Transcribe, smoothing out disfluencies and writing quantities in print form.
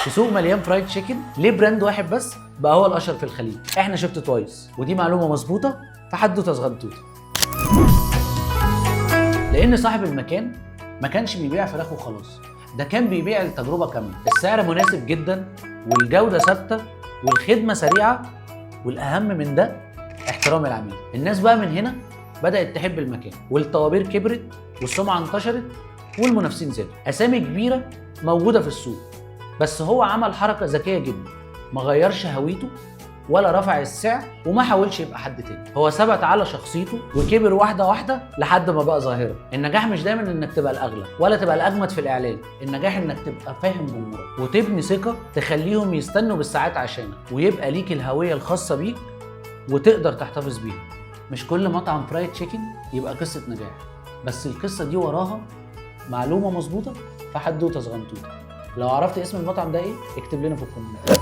في سوق مليان فرايد تشيكن، ليه براند واحد بس بقى هو الاشهر في الخليج؟ احنا شفت توايس، ودي معلومه مظبوطه في حدوته صغنطوطه. لان صاحب المكان ما كانش بيبيع فراخ وخلاص، ده كان بيبيع التجربه كامله. السعر مناسب جدا، والجوده ثابته، والخدمه سريعه، والاهم من ده احترام العميل. الناس بقى من هنا بدات تحب المكان، والطوابير كبرت، والسمعه انتشرت، والمنافسين زادوا. اسامي كبيره موجوده في السوق، بس هو عمل حركه ذكيه جدا، ما غيرش هويته ولا رفع السعر، وما حاولش يبقى حد تاني. هو ثبت على شخصيته وكبر واحده واحده لحد ما بقى ظاهره. النجاح مش دايما انك تبقى الاغلى ولا تبقى الاجمد في الاعلان، النجاح انك تبقى فاهم جمهورك وتبني ثقه تخليهم يستنوا بالساعات عشانك، ويبقى ليك الهويه الخاصه بيك وتقدر تحتفظ بيها. مش كل مطعم فرايد تشيكن يبقى قصه نجاح، بس القصه دي وراها معلومه مظبوطه في حدوته صغنطوطه. لو عرفت اسم المطعم ده ايه اكتب لنا في الكومنت.